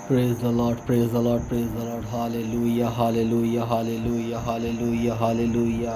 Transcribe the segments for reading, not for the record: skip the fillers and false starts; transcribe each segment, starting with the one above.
Praise the Lord, praise the Lord, praise the Lord. Hallelujah, hallelujah, hallelujah, hallelujah, hallelujah.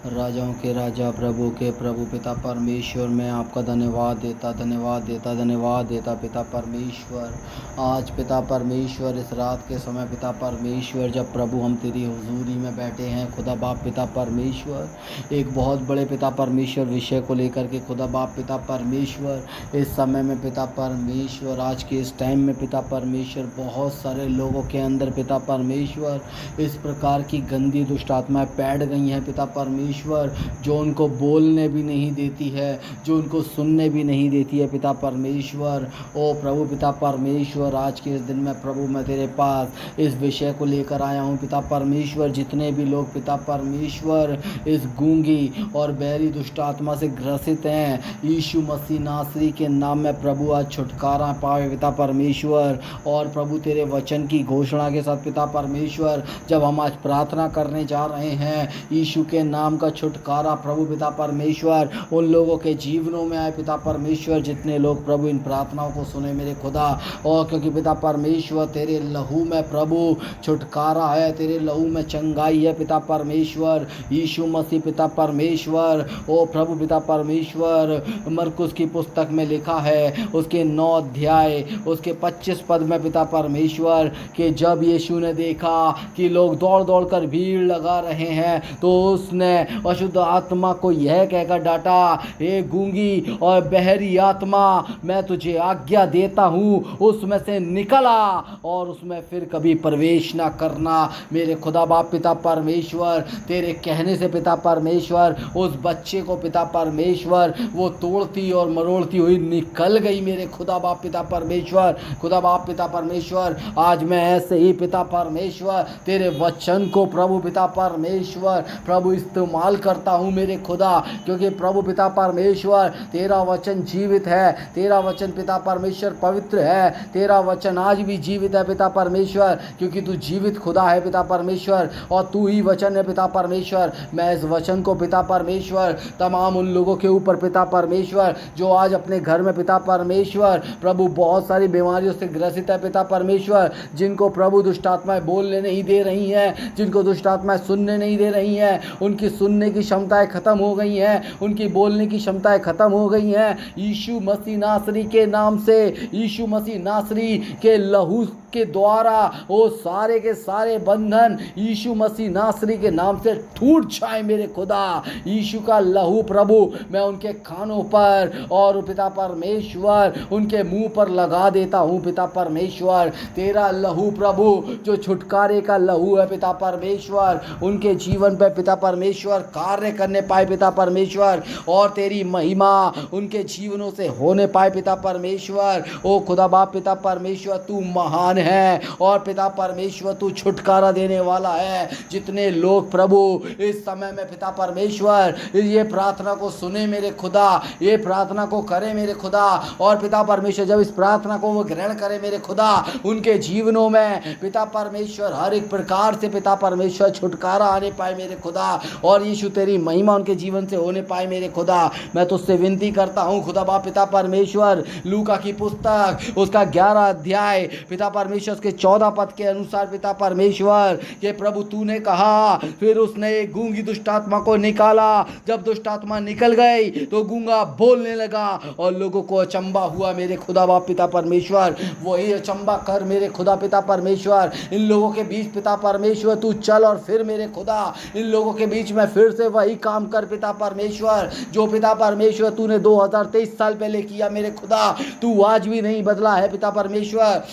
राजाओं के राजा, प्रभु के प्रभु, पिता परमेश्वर, मैं आपका धन्यवाद देता, धन्यवाद देता, धन्यवाद देता पिता परमेश्वर। आज पिता परमेश्वर इस रात के समय पिता परमेश्वर, जब प्रभु हम तेरी हुजूरी में बैठे हैं खुदा बाप पिता परमेश्वर, एक बहुत बड़े पिता परमेश्वर विषय को लेकर के खुदा बाप पिता परमेश्वर, इस समय में पिता परमेश्वर, आज के इस टाइम में पिता परमेश्वर, बहुत सारे लोगों के अंदर पिता परमेश्वर इस प्रकार की गंदी दुष्ट आत्माएं बैठ गई हैं पिता परमेश्वर, जो उनको बोलने भी नहीं देती है, जो उनको सुनने भी नहीं देती है पिता परमेश्वर। ओ प्रभु पिता परमेश्वर, आज के इस दिन में प्रभु मैं तेरे पास इस विषय को लेकर आया हूँ पिता परमेश्वर। जितने भी लोग पिता परमेश्वर इस गूंगी और बहरी दुष्ट आत्मा से ग्रसित हैं, यीशु मसीह नासरी के नाम में प्रभु आज छुटकारा पावे पिता परमेश्वर। और प्रभु तेरे वचन की घोषणा के साथ पिता परमेश्वर, जब हम आज प्रार्थना करने जा रहे हैं, यीशु के नाम का छुटकारा प्रभु पिता परमेश्वर उन लोगों के जीवनों में आए पिता परमेश्वर, जितने लोग प्रभु इन प्रार्थनाओं को सुने मेरे खुदा। और क्योंकि पिता परमेश्वर तेरे लहू में प्रभु छुटकारा है, तेरे लहू में चंगाई है पिता परमेश्वर, यीशु मसीह पिता परमेश्वर। ओ प्रभु पिता परमेश्वर, मरकुस की पुस्तक में लिखा है उसके 9 अध्याय उसके 25 पद में पिता परमेश्वर, कि जब यीशु ने देखा कि लोग दौड़ दौड़ कर भीड़ लगा रहे हैं, तो उसने अशुद्ध आत्मा को यह कहकर डांटा, हे गूंगी और बहरी आत्मा, मैं तुझे आज्ञा देता हूँ, उसमें से निकला और उसमें फिर कभी प्रवेश ना करना। मेरे खुदा बाप पिता परमेश्वर, तेरे कहने से पिता परमेश्वर उस बच्चे को पिता परमेश्वर वो तोड़ती और मरोड़ती हुई निकल गई मेरे खुदा बाप पिता परमेश्वर। खुदा बाप पिता परमेश्वर, आज मैं ऐसे ही पिता परमेश्वर तेरे वचन को प्रभु पिता परमेश्वर प्रभु इस्तेमाल करता हूँ मेरे खुदा, क्योंकि प्रभु पिता परमेश्वर तेरा वचन जीवित है, तेरा वचन पिता परमेश्वर पवित्र है, तेरा वचन आज भी जीवित है पिता परमेश्वर, क्योंकि तू जीवित खुदा है पिता परमेश्वर और तू ही वचन है पिता परमेश्वर। मैं इस वचन को पिता परमेश्वर तमाम उन लोगों के ऊपर पिता परमेश्वर, जो आज अपने घर में पिता परमेश्वर प्रभु बहुत सारी बीमारियों से ग्रसित है पिता परमेश्वर, जिनको प्रभु दुष्ट आत्माएं बोलने नहीं दे रही हैं, जिनको दुष्ट आत्माएं सुनने नहीं दे रही हैं, उनकी सुनने की क्षमताएं खत्म हो गई हैं, उनकी बोलने की क्षमताएं खत्म हो गई हैं। यीशु मसीह नासरी के नाम से, यीशु मसीह नासरी के लहू के द्वारा वो सारे के सारे बंधन यीशु मसीह नासरी के नाम से टूट जाए मेरे खुदा। यीशु का लहू प्रभु मैं उनके कानों पर और पिता परमेश्वर उनके मुंह पर लगा देता हूँ पिता परमेश्वर। तेरा लहू प्रभु जो छुटकारे का लहू है पिता परमेश्वर, उनके जीवन पर पिता परमेश्वर कार्य करने पाए पिता परमेश्वर, और तेरी महिमा उनके जीवनों से होने पाए पिता परमेश्वर। ओ खुदा बाप पिता परमेश्वर, तू महान है और पिता परमेश्वर तू छुटकारा देने वाला है। जितने लोग प्रभु इस समय में पिता परमेश्वर ये प्रार्थना को सुने मेरे खुदा, ये प्रार्थना को करे मेरे खुदा, और पिता परमेश्वर जब इस प्रार्थना को वो ग्रहण करे मेरे खुदा, उनके जीवनों में पिता परमेश्वर हर एक प्रकार से पिता परमेश्वर छुटकारा आने पाए मेरे खुदा, और यीशु तेरी महिमा उनके जीवन से होने पाए मेरे खुदा। मैं तुझसे विनती करता हूँ खुदा बाप पिता परमेश्वर, लूका की पुस्तक उसका 11 अध्याय पिता परमेश्वर उसके 14 पद के अनुसार पिता परमेश्वर कि प्रभु तूने कहा, फिर उसने एक गूंगी दुष्ट आत्मा को निकाला, जब दुष्ट आत्मा निकल गई तो गूंगा बोलने लगा और लोगों को अचंबा हुआ मेरे खुदा बाप पिता परमेश्वर। वही अचंबा कर मेरे खुदा पिता परमेश्वर, इन लोगों के बीच पिता परमेश्वर तू चल, और फिर मेरे खुदा इन लोगों के बीच में फिर से वही काम कर पिता परमेश्वर, जो पिता परमेश्वर तूने 2023 साल पहले किया मेरे खुदा। तू आज भी नहीं बदला है पिता परमेश्वर,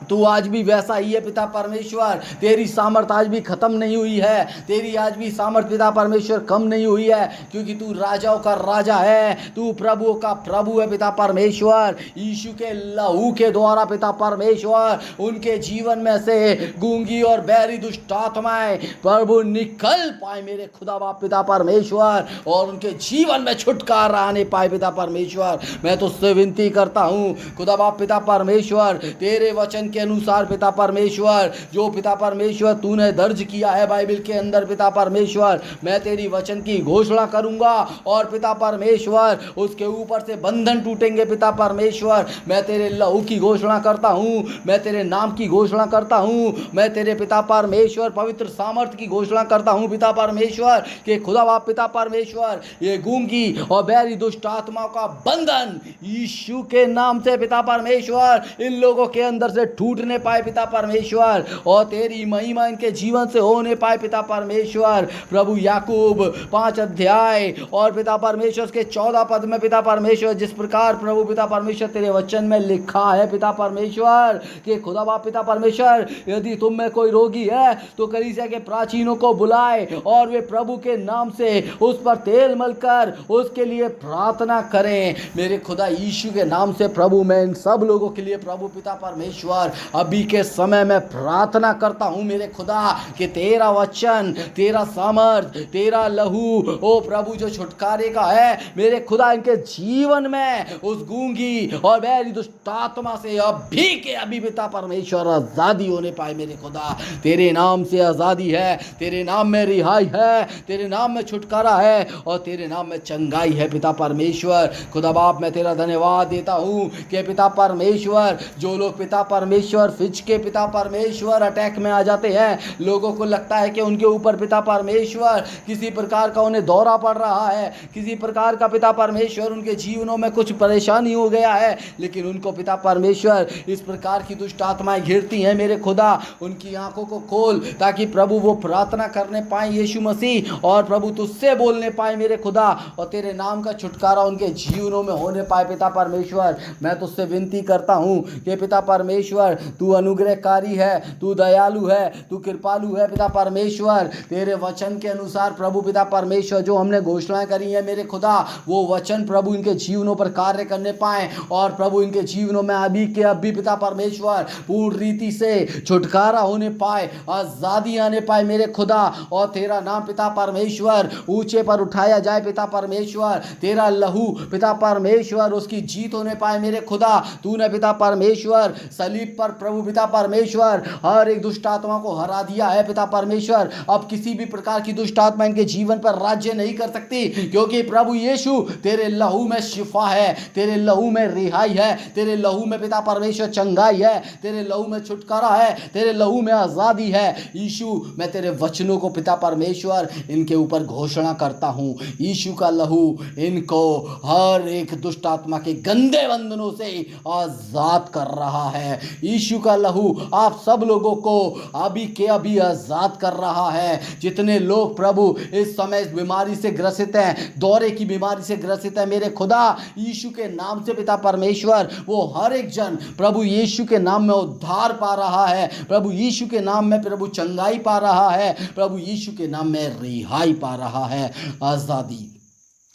तू आज भी वैसा ही है पिता परमेश्वर। तेरी सामर्थ आज भी खत्म नहीं हुई है, तेरी आज भी सामर्थ पिता परमेश्वर कम नहीं हुई है, क्योंकि तू राजाओं का राजा है, तू प्रभुओं का प्रभु है पिता परमेश्वर। यीशु के लहू के द्वारा पिता परमेश्वर उनके जीवन में से गूंगी और बहरी दुष्ट आत्माएं प्रभु निकल पाए मेरे खुदा बाप पिता परमेश्वर, और उनके जीवन में छुटकारा आने पाए पिता परमेश्वर। मैं तुझसे विनती करता हूँ खुदा बाप पिता परमेश्वर, तेरे वचन वचन के अनुसार पिता परमेश्वर, जो पिता परमेश्वर तूने दर्ज किया है बाइबल के अंदर पिता परमेश्वर, मैं तेरी वचन की घोषणा करूंगा और पिता परमेश्वर उसके ऊपर से बंधन टूटेंगे पिता परमेश्वर। मैं तेरे लहू की घोषणा करता हूं, मैं तेरे नाम की घोषणा करता हूं, मैं तेरे पिता परमेश्वर पवित्र सामर्थ्य की घोषणा करता हूं पिता परमेश्वर कि खुदा बाप पिता परमेश्वर, ये गूंगी और बैरी दुष्ट आत्माओं का बंधन यीशु के नाम से पिता परमेश्वर इन लोगों के अंदर से टूटने पाए पिता परमेश्वर, और तेरी महिमा इनके जीवन से होने पाए पिता परमेश्वर। प्रभु याकूब 5 अध्याय और पिता परमेश्वर के 14 पद में पिता परमेश्वर, जिस प्रकार प्रभु पिता परमेश्वर तेरे वचन में लिखा है पिता परमेश्वर कि खुदा बाप पिता परमेश्वर, यदि तुम में कोई रोगी है तो कलीसिया के प्राचीनों को बुलाए और वे प्रभु के नाम से उस पर तेल मलकर उसके लिए प्रार्थना करें। मेरे खुदा यीशु के नाम से प्रभु मैं इन सब लोगों के लिए प्रभु पिता परमेश्वर अभी के समय में प्रार्थना करता हूं मेरे खुदा कि तेरा वचन, तेरा सामर्थ, तेरा लहू ओ प्रभु जो छुटकारे का है मेरे खुदा इनके जीवन में उस गूंगी और बैरी दुष्ट आत्मा से अभी के अभी पिता परमेश्वर आजादी होने पाए मेरे खुदा। तेरे नाम से आजादी है, तेरे नाम में रिहाई है, तेरे नाम में छुटकारा है और तेरे नाम में चंगाई है पिता परमेश्वर। खुदा बाप मैं तेरा धन्यवाद देता हूँ कि पिता परमेश्वर जो लोग पिता परमेश्वर फिज के पिता परमेश्वर अटैक में आ जाते हैं, लोगों को लगता है कि उनके ऊपर पिता परमेश्वर किसी प्रकार का उन्हें दौरा पड़ रहा है, किसी प्रकार का पिता परमेश्वर उनके जीवनों में कुछ परेशानी हो गया है, लेकिन उनको पिता परमेश्वर इस प्रकार की दुष्ट आत्माएं घिरती हैं मेरे खुदा। उनकी आंखों को खोल ताकि प्रभु वो प्रार्थना करने पाए यीशु मसीह और प्रभु तुझसे बोलने पाए मेरे खुदा, और तेरे नाम का छुटकारा उनके जीवनों में होने पाए पिता परमेश्वर। मैं तुझसे विनती करता हूँ कि पिता परमेश्वर तू अनुग्रहकारी है, तू दयालु है, तू कृपालु है पिता परमेश्वर। तेरे वचन के अनुसार प्रभु पिता परमेश्वर जो हमने घोषणाएं करी है मेरे खुदा, वो वचन प्रभु इनके जीवनों पर कार्य करने पाए और प्रभु इनके जीवनों में अभी के अभी पिता परमेश्वर पूर्ण रीति से छुटकारा होने पाए, आजादी आने पाए मेरे खुदा, और तेरा नाम पिता परमेश्वर ऊंचे पर उठाया जाए पिता परमेश्वर। तेरा लहू पिता परमेश्वर उसकी जीत होने पाए मेरे खुदा। तूने पिता परमेश्वर सलीब पर प्रभु पिता परमेश्वर हर एक दुष्ट आत्मा को हरा दिया है पिता परमेश्वर। अब किसी भी प्रकार की दुष्ट आत्मा इनके जीवन पर राज्य नहीं कर सकती, क्योंकि प्रभु यीशु तेरे लहू में शिफा है, तेरे लहू में रिहाई है, तेरे लहू में पिता परमेश्वर चंगाई है, तेरे लहू में छुटकारा है, तेरे लहू में आजादी है। यीशु मैं तेरे वचनों को पिता परमेश्वर इनके ऊपर घोषणा करता हूँ। यीशु का लहू इनको हर एक दुष्ट आत्मा के गंदे बंधनों से आजाद कर रहा है। यीशु का लहू आप सब लोगों को अभी के अभी आजाद कर रहा है। जितने लोग प्रभु इस समय इस बीमारी से ग्रसित हैं, दौरे की बीमारी से ग्रसित है मेरे खुदा, यीशु के नाम से पिता परमेश्वर वो हर एक जन प्रभु यीशु के नाम में उद्धार पा रहा है, प्रभु यीशु के नाम में प्रभु चंगाई पा रहा है, प्रभु यीशु के नाम में रिहाई पा रहा है। आजादी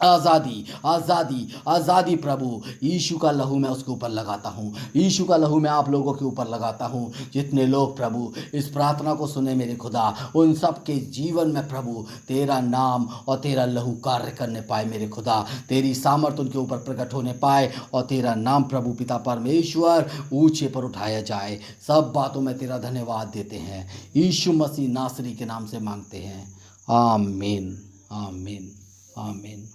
आज़ादी आज़ादी आज़ादी प्रभु यीशु का लहू मैं उसके ऊपर लगाता हूँ, यीशु का लहू मैं आप लोगों के ऊपर लगाता हूँ। जितने लोग प्रभु इस प्रार्थना को सुने मेरे खुदा, उन सब के जीवन में प्रभु तेरा नाम और तेरा लहू कार्य करने पाए मेरे खुदा, तेरी सामर्थ उनके ऊपर प्रकट होने पाए और तेरा नाम प्रभु पिता परमेश्वर ऊंचे पर उठाया जाए। सब बातों में तेरा धन्यवाद देते हैं, यीशु मसीह नासरी के नाम से मांगते हैं, आमीन आमीन आमीन।